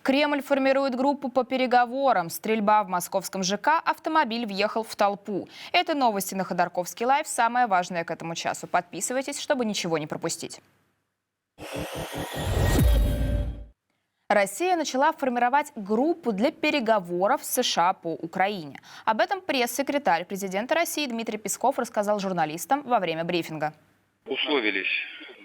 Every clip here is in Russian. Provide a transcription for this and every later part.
Кремль формирует группу по переговорам. Стрельба в московском ЖК, автомобиль въехал в толпу. Это новости на Ходорковский лайв. Самое важное к этому часу. Подписывайтесь, чтобы ничего не пропустить. Россия начала формировать группу для переговоров с США по Украине. Об этом пресс-секретарь президента России Дмитрий Песков рассказал журналистам во время брифинга. Условились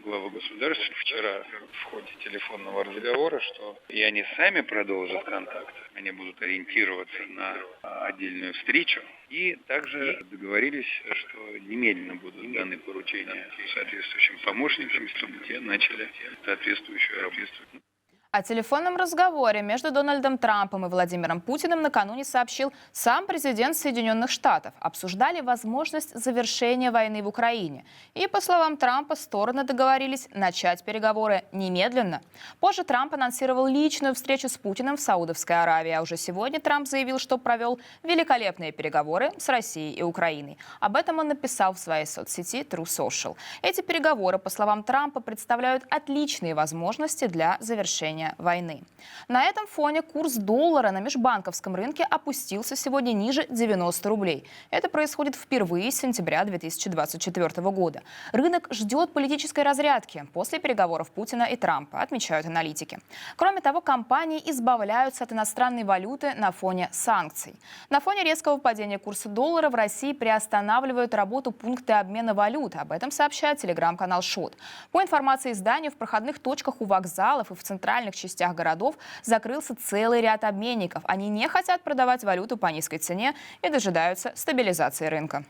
главы государств вчера в ходе телефонного разговора, что и они сами продолжат контакт, они будут ориентироваться на отдельную встречу. И также договорились, что немедленно будут даны поручения соответствующим помощникам, чтобы те начали соответствующую работу. О телефонном разговоре между Дональдом Трампом и Владимиром Путиным накануне сообщил сам президент Соединенных Штатов. Обсуждали возможность завершения войны в Украине. И, по словам Трампа, стороны договорились начать переговоры немедленно. Позже Трамп анонсировал личную встречу с Путиным в Саудовской Аравии. А уже сегодня Трамп заявил, что провел великолепные переговоры с Россией и Украиной. Об этом он написал в своей соцсети True Social. Эти переговоры, по словам Трампа, представляют отличные возможности для завершения войны. На этом фоне курс доллара на межбанковском рынке опустился сегодня ниже 90 рублей. Это происходит впервые с сентября 2024 года. Рынок ждет политической разрядки после переговоров Путина и Трампа, отмечают аналитики. Кроме того, компании избавляются от иностранной валюты на фоне санкций. На фоне резкого падения курса доллара в России приостанавливают работу пункты обмена валют. Об этом сообщает телеграм-канал ШОТ. По информации издания, в проходных точках у вокзалов и в центральных частях городов закрылся целый ряд обменников. Они не хотят продавать валюту по низкой цене и дожидаются стабилизации рынка.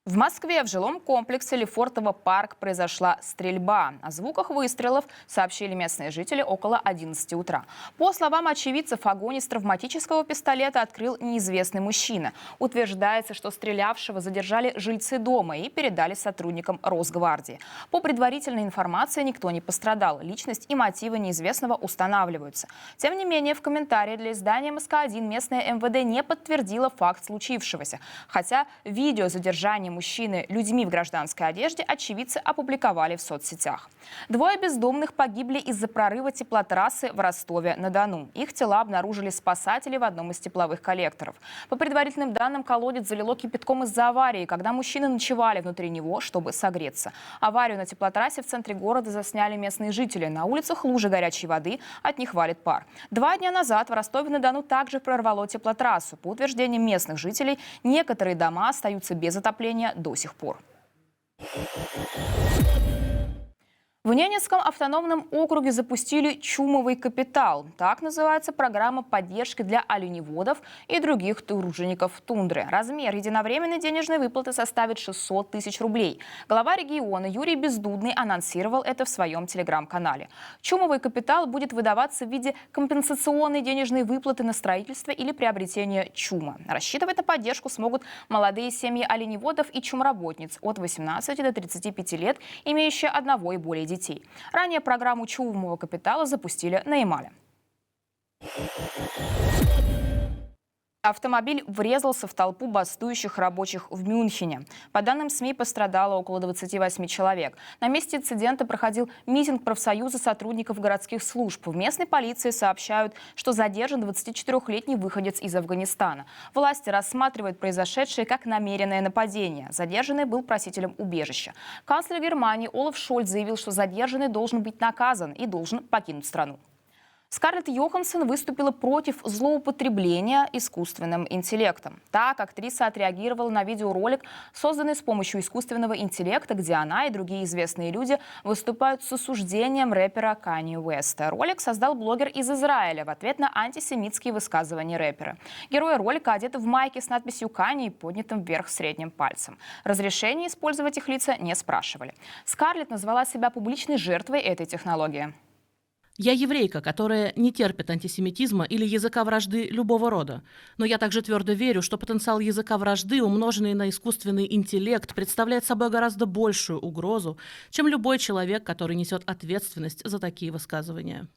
В Москве в жилом комплексе Лефортово парк произошла стрельба. О звуках выстрелов сообщили местные жители около 11 утра. По словам очевидцев, огонь из травматического пистолета открыл неизвестный мужчина. Утверждается, что стрелявшего задержали жильцы дома и передали сотрудникам Росгвардии. По предварительной информации никто не пострадал. Личность и мотивы неизвестного устанавливаются. Тем не менее, в комментарии для издания МСК-1 местное МВД не подтвердило факт случившегося. Хотя видео задержания мужчины людьми в гражданской одежде очевидцы опубликовали в соцсетях. Двое бездомных погибли из-за прорыва теплотрассы в Ростове-на-Дону. Их тела обнаружили спасатели в одном из тепловых коллекторов. По предварительным данным, колодец залило кипятком из-за аварии, когда мужчины ночевали внутри него, чтобы согреться. Аварию на теплотрассе в центре города засняли местные жители. На улицах лужи горячей воды, от них валит пар. 2 дня назад в Ростове-на-Дону также прорвало теплотрассу. По утверждениям местных жителей, некоторые дома остаются без отопления до сих пор. В Ненецком автономном округе запустили «Чумовый капитал». Так называется программа поддержки для оленеводов и других тружеников тундры. Размер единовременной денежной выплаты составит 600 тысяч рублей. Глава региона Юрий Бездудный анонсировал это в своем телеграм-канале. «Чумовый капитал» будет выдаваться в виде компенсационной денежной выплаты на строительство или приобретение чума. Рассчитывать на поддержку смогут молодые семьи оленеводов и чумработниц от 18 до 35 лет, имеющие одного и более детей. Ранее программу «Чумового капитала» запустили на Ямале. Автомобиль врезался в толпу бастующих рабочих в Мюнхене. По данным СМИ, пострадало около 28 человек. На месте инцидента проходил митинг профсоюза сотрудников городских служб. В местной полиции сообщают, что задержан 24-летний выходец из Афганистана. Власти рассматривают произошедшее как намеренное нападение. Задержанный был просителем убежища. Канцлер Германии Олаф Шольц заявил, что задержанный должен быть наказан и должен покинуть страну. Скарлетт Йоханссон выступила против злоупотребления искусственным интеллектом. Так, актриса отреагировала на видеоролик, созданный с помощью искусственного интеллекта, где она и другие известные люди выступают с осуждением рэпера Канье Уэста. Ролик создал блогер из Израиля в ответ на антисемитские высказывания рэпера. Герои ролика одеты в майки с надписью «Канье» и поднятым вверх средним пальцем. Разрешения использовать их лица не спрашивали. Скарлетт назвала себя публичной жертвой этой технологии. Я еврейка, которая не терпит антисемитизма или языка вражды любого рода. Но я также твердо верю, что потенциал языка вражды, умноженный на искусственный интеллект, представляет собой гораздо большую угрозу, чем любой человек, который несет ответственность за такие высказывания.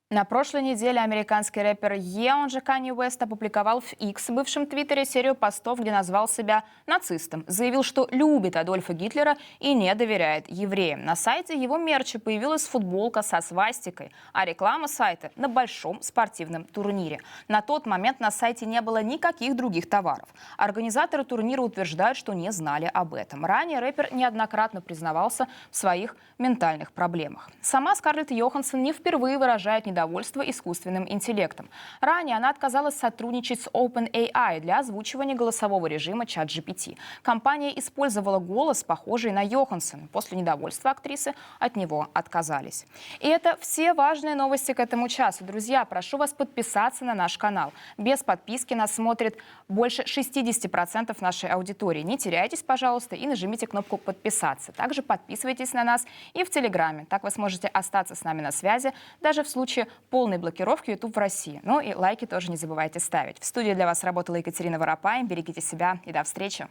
На прошлой неделе американский рэпер он же Канье Уэст, опубликовал в X, бывшем Твиттере, серию постов, где назвал себя нацистом. Заявил, что любит Адольфа Гитлера и не доверяет евреям. На сайте его мерча появилась футболка со свастикой, а реклама сайта на большом спортивном турнире. На тот момент на сайте не было никаких других товаров. Организаторы турнира утверждают, что не знали об этом. Ранее рэпер неоднократно признавался в своих ментальных проблемах. Сама Скарлетт Йоханссон не впервые выражает недовольство искусственным интеллектом. Ранее она отказалась сотрудничать с OpenAI для озвучивания голосового режима ChatGPT. Компания использовала голос, похожий на Йоханссон. После недовольства актрисы от него отказались. И это все важные новости к этому часу. Друзья, прошу вас подписаться на наш канал. Без подписки нас смотрит больше 60% нашей аудитории. Не теряйтесь, пожалуйста, и нажмите кнопку «Подписаться». Также подписывайтесь на нас и в Телеграме. Так вы сможете остаться с нами на связи даже в случае полной блокировки YouTube в России. Ну и лайки тоже не забывайте ставить. В студии для вас работала Екатерина Воропаем. Берегите себя и до встречи.